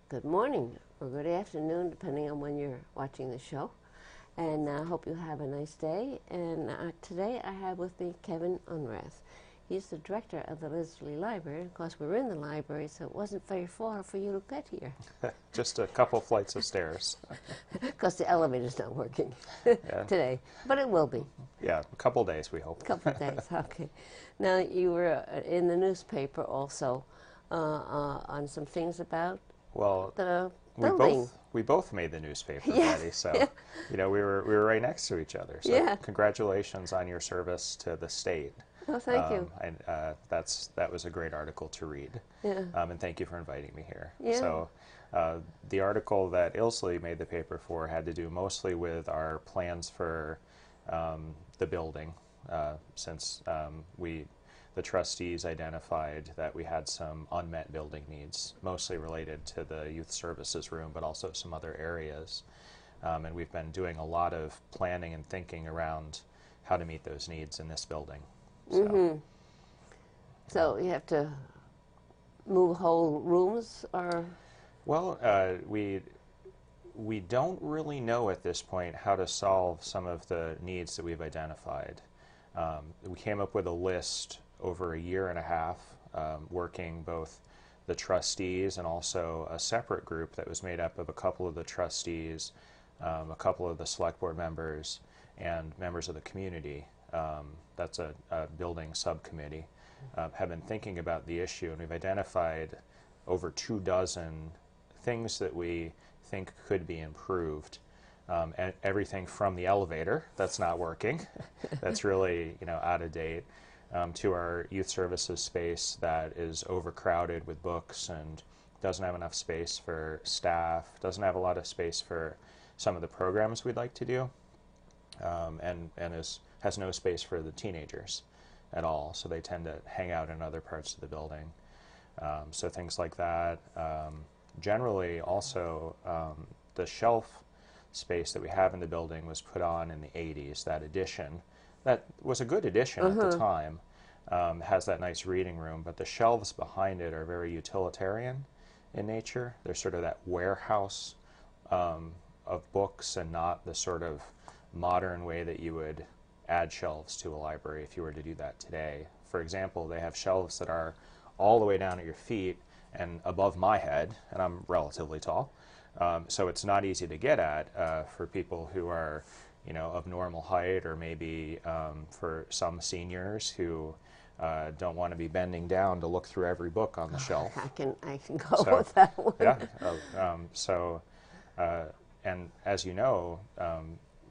Good morning or good afternoon, depending on when you're watching the show. And I hope you have a nice day. And today I have with me Kevin Unrath. He's the director of the Ilsley Library. Of course, we're in the library, so it wasn't very far for you to get here. Just a couple flights of stairs. Because the elevator's not working today, but it will be. Yeah, a couple days, we hope. A couple of days, okay. Now, you were in the newspaper also on some things about the building. We both made the newspaper, Yeah. Betty, so you know we were right next to each other. So Yeah. Congratulations on your service to the state. Oh, thank you. And that was a great article to read. Yeah. And thank you for inviting me here. Yeah. So the article that Ilsley made the paper for had to do mostly with our plans for the building, since the trustees identified that we had some unmet building needs, mostly related to the youth services room, but also some other areas. And we've been doing a lot of planning and thinking around how to meet those needs in this building. So you have to move whole rooms, or? Well, we don't really know at this point how to solve some of the needs that we've identified. We came up with a list over a year and a half, working both the trustees and also a separate group that was made up of a couple of the trustees, a couple of the select board members, and members of the community. That's a building subcommittee. Have been thinking about the issue, and we've identified over 24 things that we think could be improved. And everything from the elevator that's not working, that's really out of date, to our youth services space that is overcrowded with books and doesn't have enough space for staff, doesn't have a lot of space for some of the programs we'd like to do, and has no space for the teenagers at all, so they tend to hang out in other parts of the building. So things like that. Generally, also, the shelf space that we have in the building was put on in the 80s, that addition. That was a good addition at the time. Has that nice reading room, but the shelves behind it are very utilitarian in nature. They're sort of that warehouse of books, and not the sort of modern way that you would add shelves to a library if you were to do that today. For example, they have shelves that are all the way down at your feet and above my head, and I'm relatively tall. So it's not easy to get at for people who are, of normal height, or maybe for some seniors who don't want to be bending down to look through every book on the shelf. I can go with that one. Yeah. And as you know,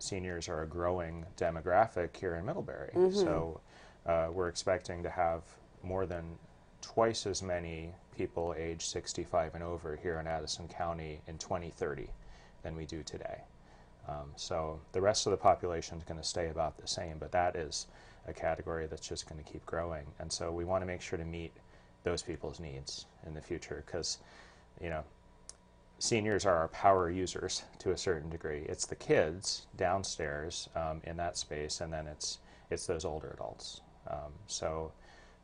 seniors are a growing demographic here in Middlebury. So we're expecting to have more than twice as many people age 65 and over here in Addison County in 2030 than we do today. So the rest of the population is going to stay about the same, but that is a category that's just going to keep growing. And so we want to make sure to meet those people's needs in the future, because seniors are our power users to a certain degree. It's the kids downstairs in that space, and then it's those older adults.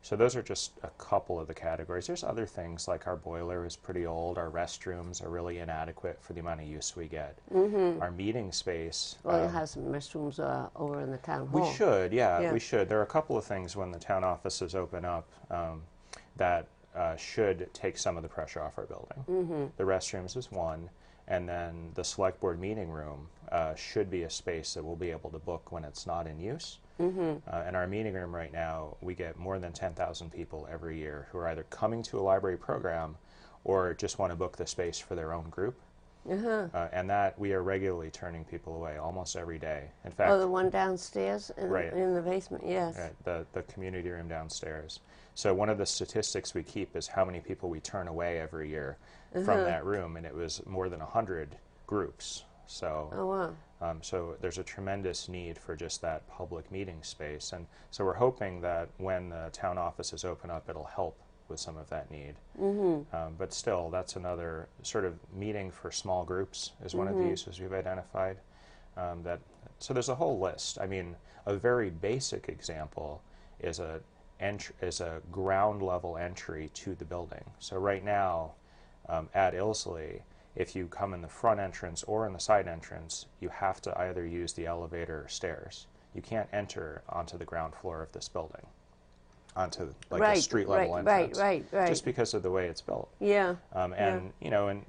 So those are just a couple of the categories. There's other things, like our boiler is pretty old, our restrooms are really inadequate for the amount of use we get. Our meeting space... Well, you have some restrooms over in the town hall. We should, yeah, we should. There are a couple of things when the town offices open up that should take some of the pressure off our building. The restrooms is one, and then the select board meeting room should be a space that we'll be able to book when it's not in use. In our meeting room right now, we get more than 10,000 people every year who are either coming to a library program or just want to book the space for their own group. And that we are regularly turning people away almost every day. In fact, the one downstairs in the basement, yes. Right, the community room downstairs. So one of the statistics we keep is how many people we turn away every year from that room, and it was more than 100 groups. So, oh, wow. So there's a tremendous need for just that public meeting space, and so we're hoping that when the town offices open up, it'll help with some of that need. But still, that's another sort of meeting for small groups is one of the uses we've identified. So there's a whole list. I mean, a very basic example is a ground level entry to the building. So right now, At Ilsley, if you come in the front entrance or in the side entrance, you have to either use the elevator or stairs. You can't enter onto the ground floor of this building, onto like a street level entrance, right. just because of the way it's built. Yeah. And you know, and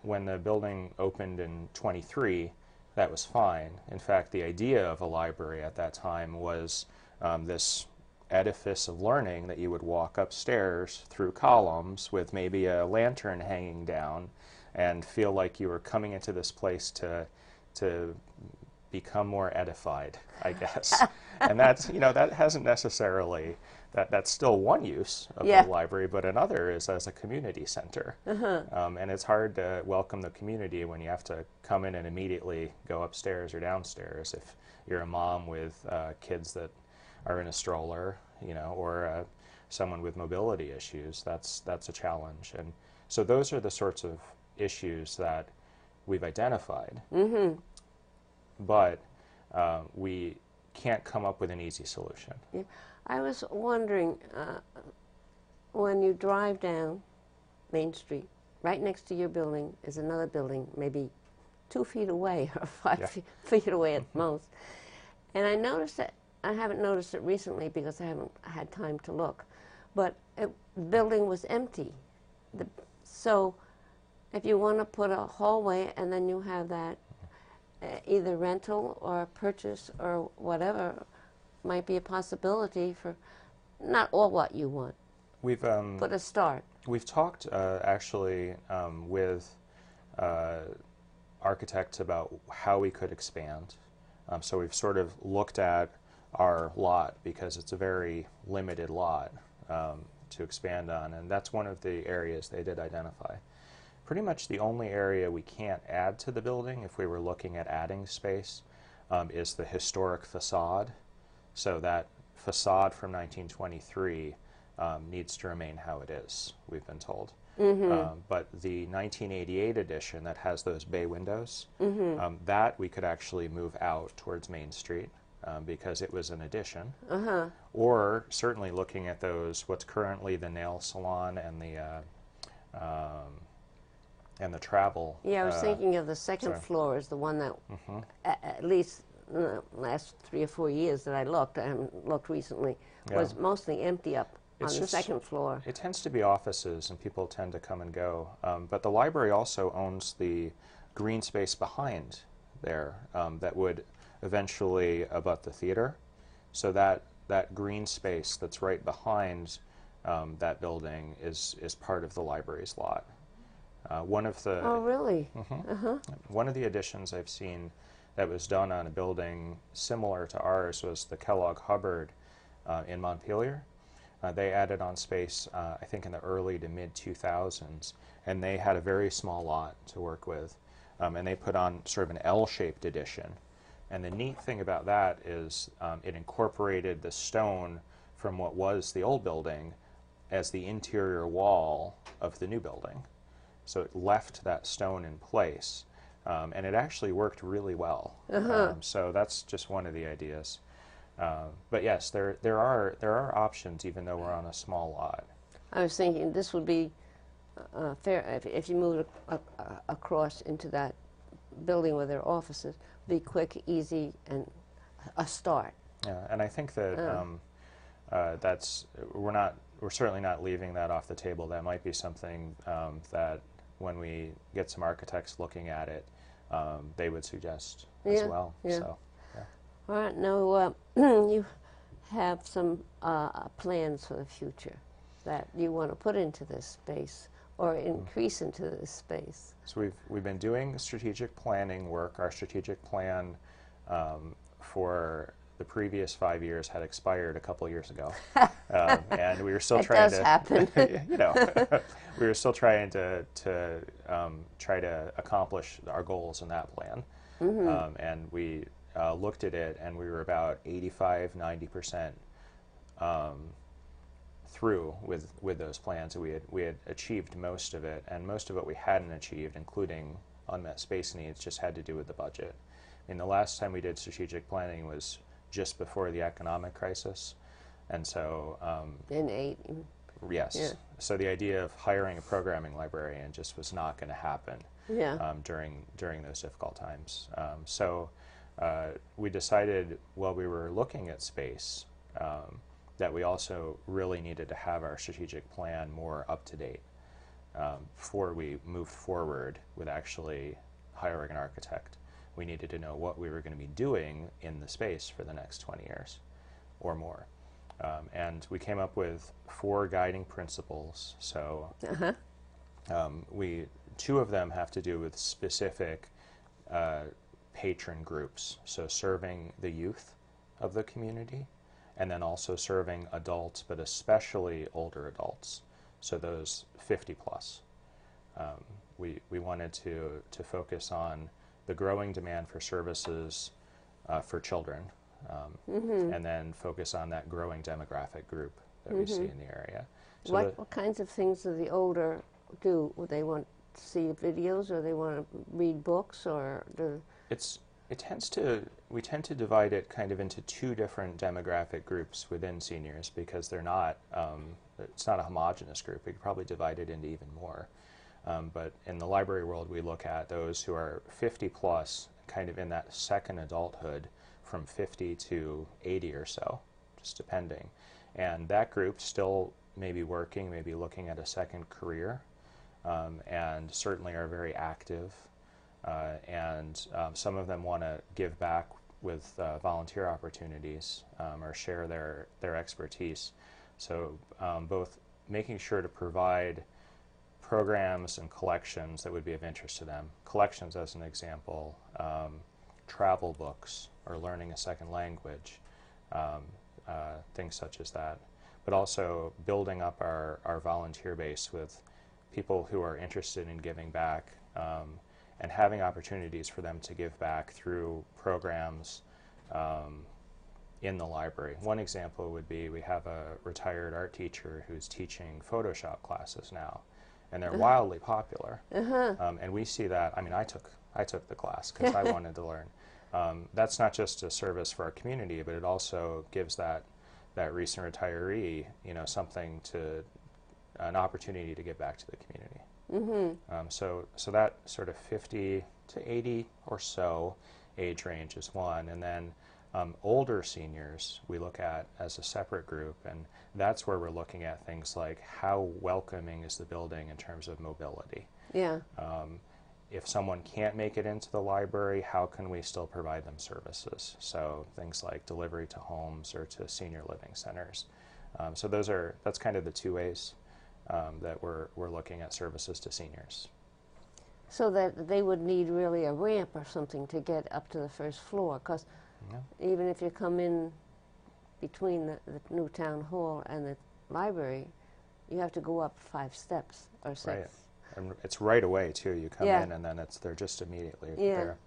when the building opened in '23, that was fine. In fact, the idea of a library at that time was this edifice of learning that you would walk upstairs through columns with maybe a lantern hanging down, and feel like you were coming into this place to become more edified, I guess. And that's, you know, that hasn't necessarily, that's still one use of the library, but another is as a community center. And it's hard to welcome the community when you have to come in and immediately go upstairs or downstairs. If you're a mom with kids that are in a stroller, you know, or someone with mobility issues, that's a challenge. And so those are the sorts of issues that we've identified. But we can't come up with an easy solution. Yeah. I was wondering, when you drive down Main Street, right next to your building is another building, maybe 2 feet away or 5 feet away at most. And I noticed that, I haven't noticed it recently because I haven't had time to look, but the building was empty. So if you want to put a hallway and then you have that either rental or purchase or whatever, might be a possibility for not all what you want. We've but a start. We've talked actually with architects about how we could expand. So we've sort of looked at our lot because it's a very limited lot to expand on, and that's one of the areas they did identify. Pretty much the only area we can't add to the building if we were looking at adding space is the historic facade. So that facade from 1923 needs to remain how it is, we've been told. But the 1988 edition that has those bay windows, that we could actually move out towards Main Street because it was an addition. Or certainly looking at those, what's currently the nail salon and the travel. Yeah, I was thinking of the second floor as the one that, at least in the last 3 or 4 years that I looked, I haven't looked recently, was mostly empty up on the second floor. It tends to be offices and people tend to come and go. But the library also owns the green space behind there that would eventually abut the theater. So that green space that's right behind that building is part of the library's lot. One of the Oh, really? One of the additions I've seen that was done on a building similar to ours was the Kellogg Hubbard in Montpelier. They added on space, I think, in the early to mid 2000s, and they had a very small lot to work with, and they put on sort of an L-shaped addition. And the neat thing about that is it incorporated the stone from what was the old building as the interior wall of the new building. So it left that stone in place, and it actually worked really well. So that's just one of the ideas. But yes, there are options, even though we're on a small lot. I was thinking this would be fair if you moved across into that building where there are offices. Be quick, easy, and a start. Yeah, and I think that we're certainly not leaving that off the table. That might be something that when we get some architects looking at it, they would suggest as well. So, all right, now you have some plans for the future that you want to put into this space or increase into this space. So we've been doing strategic planning work. Our strategic plan for the previous 5 years had expired a couple years ago, and we were still trying to. Happen. You know, we were still trying to try to accomplish our goals in that plan, and we looked at it, and we were about 85–90% through with those plans. We had achieved most of it, and most of what we hadn't achieved, including unmet space needs, just had to do with the budget. I mean, the last time we did strategic planning was just before the economic crisis, and so in 8. Yes. Yeah. So the idea of hiring a programming librarian just was not going to happen Yeah. during those difficult times. So we decided while we were looking at space that we also really needed to have our strategic plan more up to date before we moved forward with actually hiring an architect. We needed to know what we were going to be doing in the space for the next 20 years or more. And we came up with 4 guiding principles. So two of them have to do with specific patron groups, so serving the youth of the community, and then also serving adults, but especially older adults, so those 50 plus. We wanted to focus on the growing demand for services for children, and then focus on that growing demographic group that we see in the area. So what kinds of things do the older do? Would they want to see videos, or they want to read books, or we tend to divide it kind of into 2 different demographic groups within seniors, because they're not it's not a homogeneous group. We could probably divide it into even more. But in the library world, we look at those who are 50 plus, kind of in that second adulthood, from 50 to 80 or so, just depending. And that group still may be working, maybe looking at a second career, and certainly are very active. And some of them want to give back with volunteer opportunities or share their expertise. So both making sure to provide programs and collections that would be of interest to them. Collections, as an example, travel books or learning a second language, things such as that. But also building up our volunteer base with people who are interested in giving back, and having opportunities for them to give back through programs in the library. One example would be we have a retired art teacher who's teaching Photoshop classes now, and they're wildly popular. And we see that. I mean, I took the class because I wanted to learn. That's not just a service for our community, but it also gives that recent retiree, something an opportunity to give back to the community. So that sort of 50 to 80 or so age range is one, and then older seniors we look at as a separate group, and that's where we're looking at things like how welcoming is the building in terms of mobility. Yeah. If someone can't make it into the library, how can we still provide them services? So things like delivery to homes or to senior living centers. So that's kind of the 2 ways that we're looking at services to seniors. So that they would need really a ramp or something to get up to the first floor, because even if you come in between the new town hall and the library, you have to go up 5 steps or 6. Right. And it's right away too. You come in and then they're just immediately there.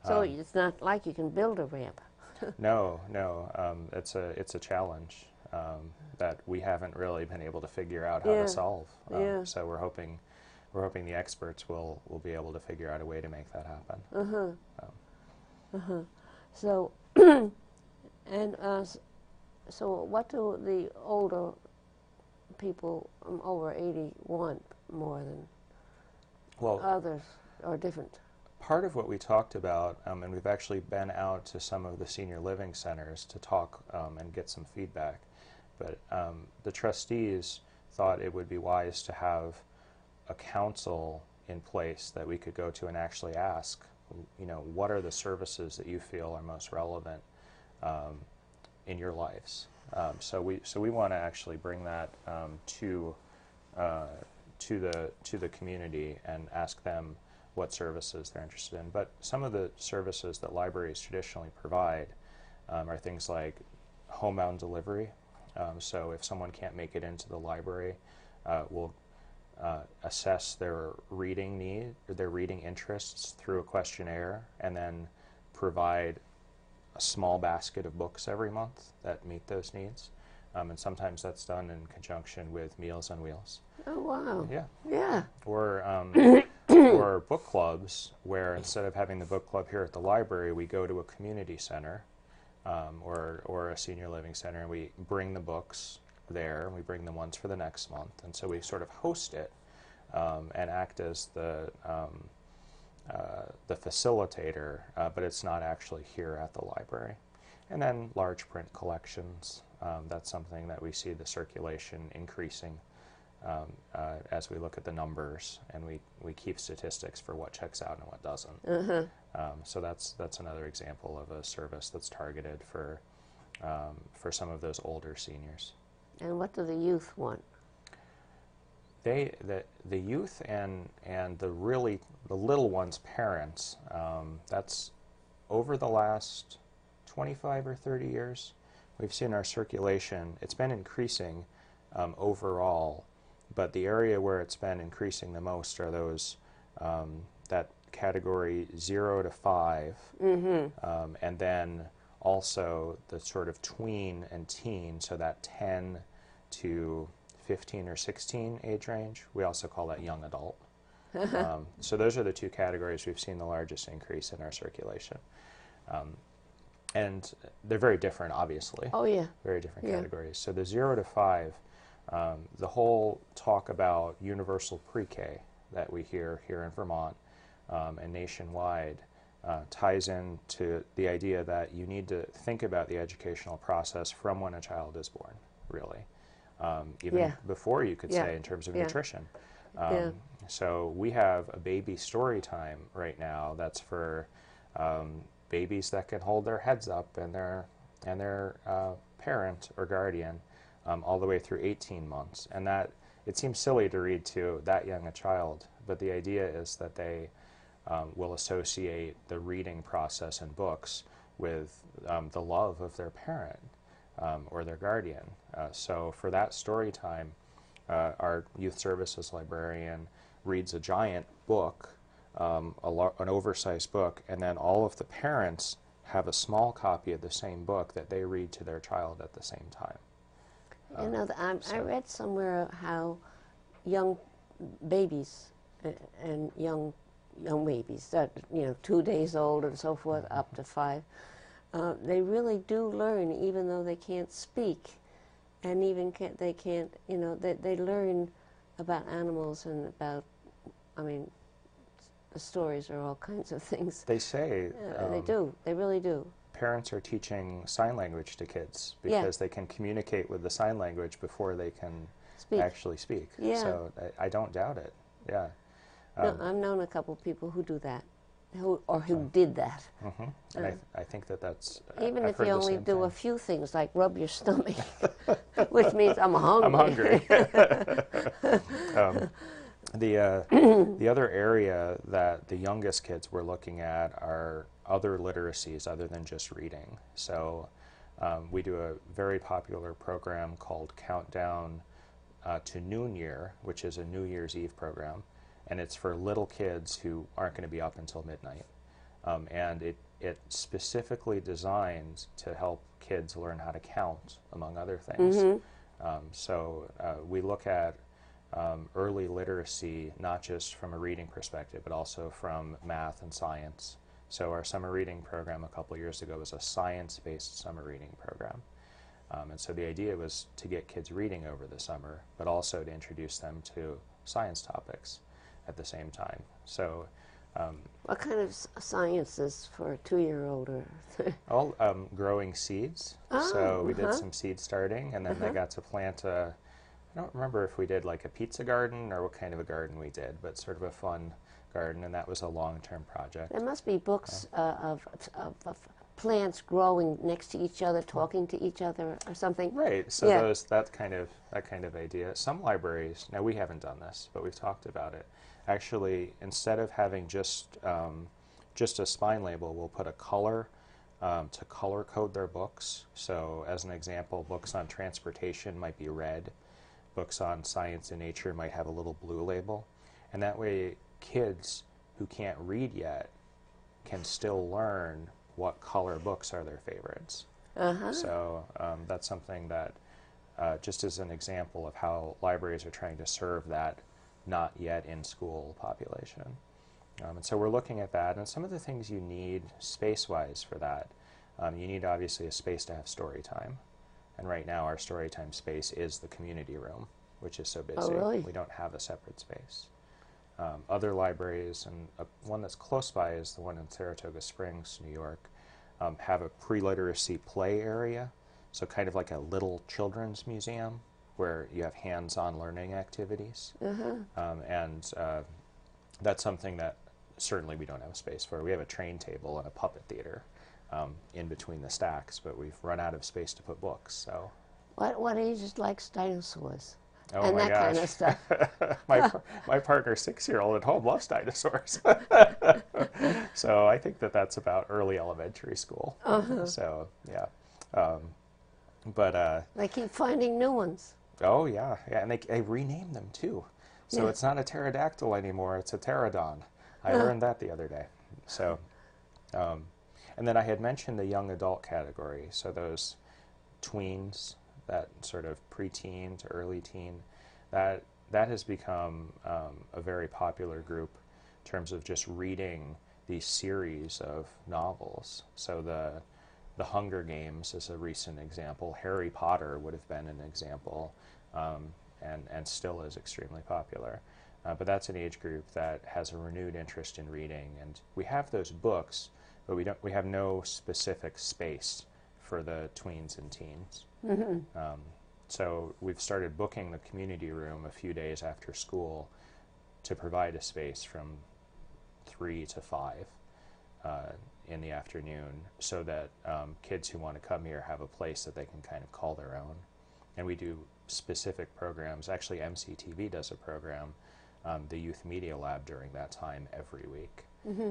So it's not like you can build a ramp. No. It's a challenge that we haven't really been able to figure out how to solve. So we're hoping the experts will be able to figure out a way to make that happen. So so what do the older people over 80 want more than others, or different? Part of what we talked about, and we've actually been out to some of the senior living centers to talk and get some feedback, but the trustees thought it would be wise to have a council in place that we could go to and actually ask, what are the services that you feel are most relevant in your lives? So we want to actually bring that to the community and ask them what services they're interested in. But some of the services that libraries traditionally provide are things like homebound delivery. So if someone can't make it into the library, we'll assess their reading need, or their reading interests through a questionnaire, and then provide a small basket of books every month that meet those needs. And sometimes that's done in conjunction with Meals on Wheels. Oh, wow. Yeah. Or book clubs, where instead of having the book club here at the library, we go to a community center or a senior living center, and we bring the books there, and we bring them once for the next month, and so we sort of host it and act as the facilitator, but it's not actually here at the library. And then large print collections, that's something that we see the circulation increasing as we look at the numbers, and we keep statistics for what checks out and what doesn't. So that's another example of a service that's targeted for some of those older seniors. And what do the youth want? The youth and the little ones' parents, that's over the last 25 or 30 years, we've seen our circulation, it's been increasing overall, but the area where it's been increasing the most are those, that category 0 to 5, and then also the sort of tween and teen, so that 10 to 15 or 16 age range. We also call that young adult. So those are the two categories we've seen the largest increase in our circulation. And they're very different, obviously. Oh, yeah. Very different categories. So the 0 to 5, the whole talk about universal pre-K that we hear here in Vermont and nationwide ties into the idea that you need to think about the educational process from when a child is born, really. Even before, you could say, in terms of nutrition. So we have a baby story time right now that's for babies that can hold their heads up and their parent or guardian all the way through 18 months. And that, it seems silly to read to that young a child, but the idea is that they will associate the reading process in books with the love of their parent or their guardian. So for that story time, our youth services librarian reads a giant book, an oversized book, and then all of the parents have a small copy of the same book that they read to their child at the same time. You know, I read somewhere how young babies and young babies, that 2 days old and so forth, up to 5, they really do learn, even though they can't speak, and even they can't, they learn about animals and about, the stories or all kinds of things. They say they do. They really do. Parents are teaching sign language to kids because they can communicate with the sign language before they can actually speak. So I don't doubt it. Yeah. No, I've known a couple of people who do that, who did that. And I think that's... Even if you only do a few things, like rub your stomach, which means I'm hungry. I'm hungry. The other area that the youngest kids we're looking at are other literacies other than just reading. So we do a very popular program called Countdown to Noon Year, which is a New Year's Eve program. And it's for little kids who aren't going to be up until midnight. And it specifically designed to help kids learn how to count, among other things. So we look at early literacy, not just from a reading perspective, but also from math and science. So our summer reading program a couple of years ago was a science-based summer reading program. And so the idea was to get kids reading over the summer, but also to introduce them to science topics at the same time. So what kind of sciences for a 2-year-old? All growing seeds. So we did some seed starting, and then they got to plant I don't remember if we did like a pizza garden or what kind of a garden we did, but sort of a fun garden, and that was a long-term project. There must be books of plants growing next to each other, talking to each other, or something. Right. So that kind of idea. Some libraries, now we haven't done this, but we've talked about it. Actually, instead of having just a spine label, we'll put a color to color code their books. So as an example, books on transportation might be red. Books on science and nature might have a little blue label. And that way, kids who can't read yet can still learn what color books are their favorites. So that's something that, just as an example of how libraries are trying to serve that not yet in school population. And so we're looking at that, and some of the things you need space-wise for that. You need obviously a space to have story time. And right now our storytime space is the community room, which is so busy. Oh, really? We don't have a separate space. Other libraries, and one that's close by is the one in Saratoga Springs, New York, have a pre-literacy play area, so kind of like a little children's museum where you have hands-on learning activities. And that's something that certainly we don't have space for. We have a train table and a puppet theater in between the stacks, but we've run out of space to put books. So, What ages likes dinosaurs? oh And my that gosh, kind of stuff. my partner's 6-year-old at home loves dinosaurs. So I think that's about early elementary school. So yeah, but They keep finding new ones. oh yeah, and they rename them too. So Yeah. it's not a pterodactyl anymore; it's a pterodon. I learned that the other day. So, and then I had mentioned the young adult category. So those tweens, that sort of preteen to early teen, that has become a very popular group in terms of just reading these series of novels. So the Hunger Games is a recent example. Harry Potter would have been an example, and still is extremely popular. But that's an age group that has a renewed interest in reading, and we have those books, but we have no specific space for the tweens and teens. So we've started booking the community room a few days after school to provide a space from 3 to 5 in the afternoon, so that kids who want to come here have a place that they can kind of call their own. And we do specific programs. Actually, MCTV does a program, the Youth Media Lab, during that time every week.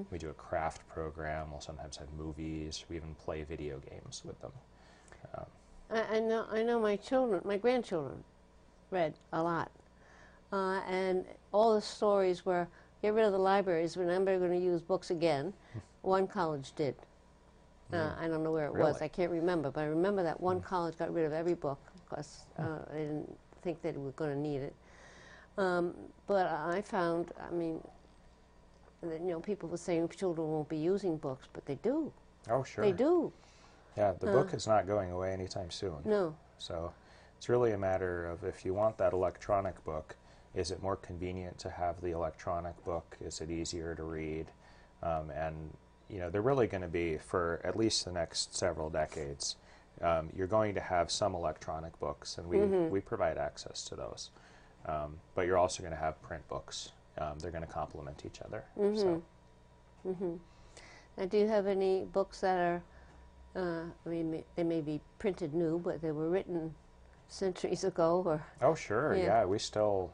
We do a craft program. We'll sometimes have movies. We even play video games with them. I know my grandchildren read a lot. And all the stories were, get rid of the libraries, we're never going to use books again. One college did. I don't know where it was. Really? I can't remember, but I remember that one college got rid of every book because they didn't think they were going to need it. But I found, I mean, that, people were saying children won't be using books, but they do. Oh, sure. They do. Yeah, the book is not going away anytime soon. No. So it's really a matter of, if you want that electronic book, is it more convenient to have the electronic book? Is it easier to read? And they're really going to be, for at least the next several decades, you're going to have some electronic books, and we provide access to those. But you're also going to have print books. They're going to complement each other. So. Now, do you have any books that are, they may be printed new, but they were written centuries ago? Or Oh, sure, yeah.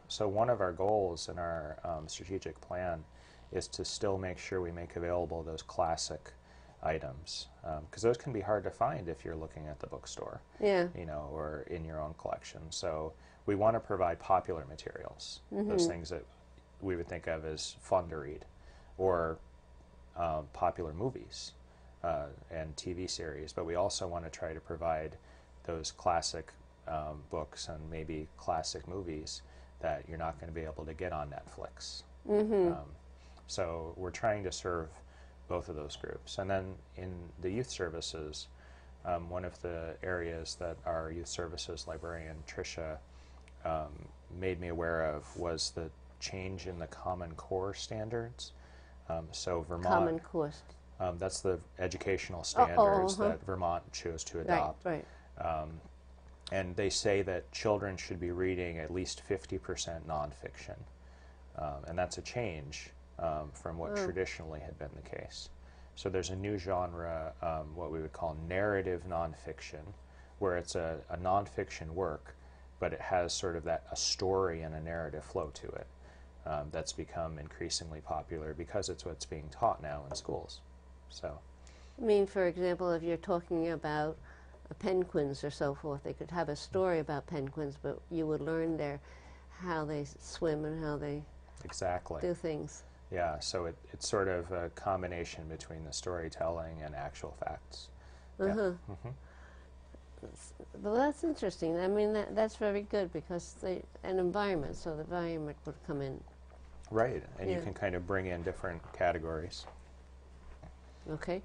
So one of our goals in our strategic plan is to still make sure we make available those classic items, because those can be hard to find if you're looking at the bookstore, or in your own collection. So we want to provide popular materials, those things that we would think of as fun to read, or popular movies and TV series, but we also want to try to provide those classic books and maybe classic movies that you're not going to be able to get on Netflix. So we're trying to serve both of those groups. And then in the youth services, one of the areas that our youth services librarian, Tricia, made me aware of was the change in the Common Core standards. So Vermont... Common Core. That's the educational standards that Vermont chose to adopt. Right. And they say that children should be reading at least 50% nonfiction. And that's a change from what traditionally had been the case. So there's a new genre, what we would call narrative nonfiction, where it's a nonfiction work, but it has sort of a story and a narrative flow to it. That's become increasingly popular because it's what's being taught now in schools. So, I mean, for example, if you're talking about penguins or so forth, they could have a story about penguins, but you would learn how they swim and how they do things. Yeah, so it's sort of a combination between the storytelling and actual facts. Well, that's interesting. I mean, that's very good, because an environment, so the environment would come in. Right, and you can kind of bring in different categories. Okay.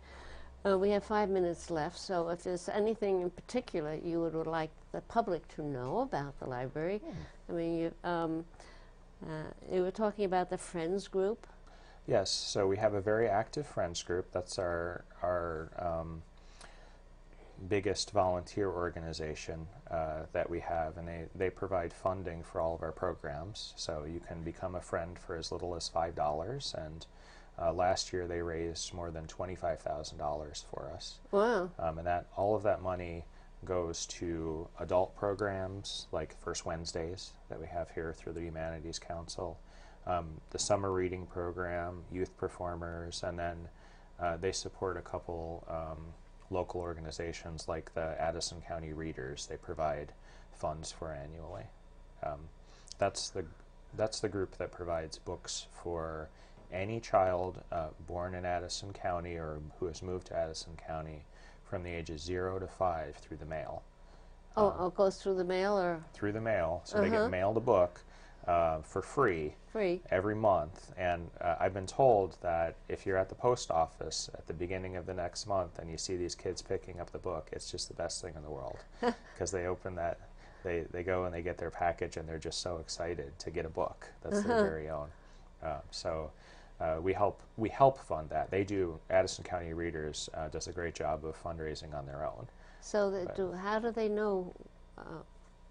We have 5 minutes left, so if there's anything in particular you would like the public to know about the library, I mean, you were talking about the Friends group. Yes, so we have a very active Friends group. That's our biggest volunteer organization that we have, and they provide funding for all of our programs. So you can become a friend for as little as $5, and last year they raised more than $25,000 for us. Wow. And that all of that money goes to adult programs like First Wednesdays that we have here through the Humanities Council, the summer reading program, youth performers, and then they support a couple local organizations like the Addison County Readers. They provide funds for annually. That's the group that provides books for any child born in Addison County or who has moved to Addison County from the ages 0 to 5 through the mail. It goes through the mail, or? Through the mail, so they get mailed a book for free every month. And I've been told that if you're at the post office at the beginning of the next month and you see these kids picking up the book, it's just the best thing in the world, because they open that, they go and they get their package and they're just so excited to get a book that's their very own. So we help fund that. Addison County Readers does a great job of fundraising on their own. So how do they know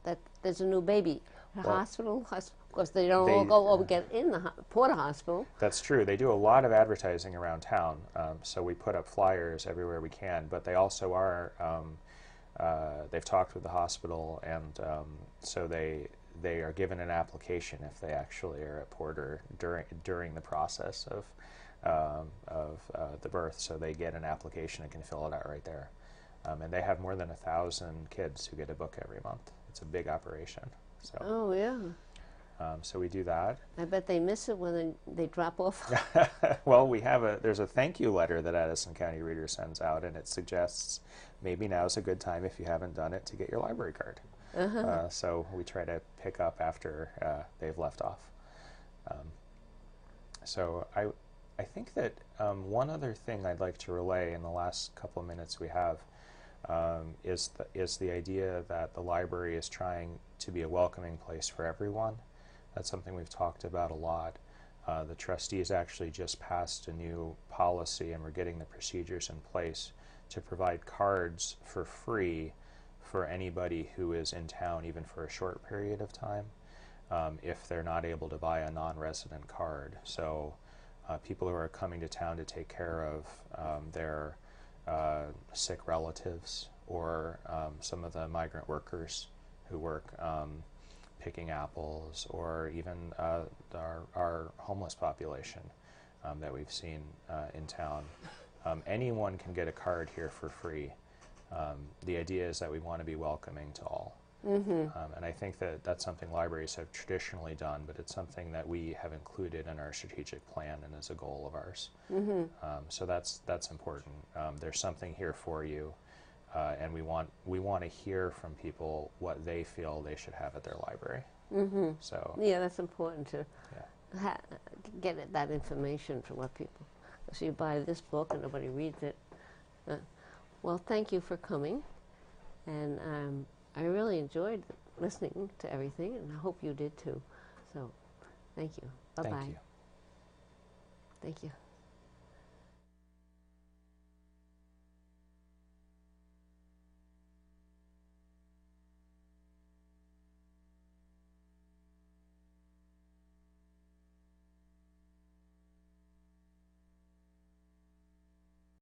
that there's a new baby? Hospital? Of course, they don't all go over get in the Porter Hospital. That's true. They do a lot of advertising around town, so we put up flyers everywhere we can, but they also are, they've talked with the hospital, and so they are given an application if they actually are at Porter during the process of the birth, so they get an application and can fill it out right there. And they have more than 1,000 kids who get a book every month. It's a big operation. So, oh, yeah. So we do that. I bet they miss it when they drop off. Well, there's a thank you letter that Addison County Reader sends out, and it suggests maybe now's a good time, if you haven't done it, to get your library card. So we try to pick up after they've left off. So I think that one other thing I'd like to relay in the last couple of minutes we have is the idea that the library is trying to be a welcoming place for everyone. That's something we've talked about a lot. The trustees actually just passed a new policy, and we're getting the procedures in place to provide cards for free for anybody who is in town, even for a short period of time, if they're not able to buy a non-resident card. So people who are coming to town to take care of their sick relatives, or some of the migrant workers who work picking apples, or even our homeless population that we've seen in town. Anyone can get a card here for free. The idea is that we want to be welcoming to all. And I think that that's something libraries have traditionally done, but it's something that we have included in our strategic plan and is a goal of ours. So that's important. There's something here for you, and we want to hear from people what they feel they should have at their library. So yeah, that's important to get that information from what people. So you buy this book and nobody reads it. Well, thank you for coming, and I really enjoyed listening to everything, and I hope you did too. So, thank you. Bye-bye. Thank you. Thank you.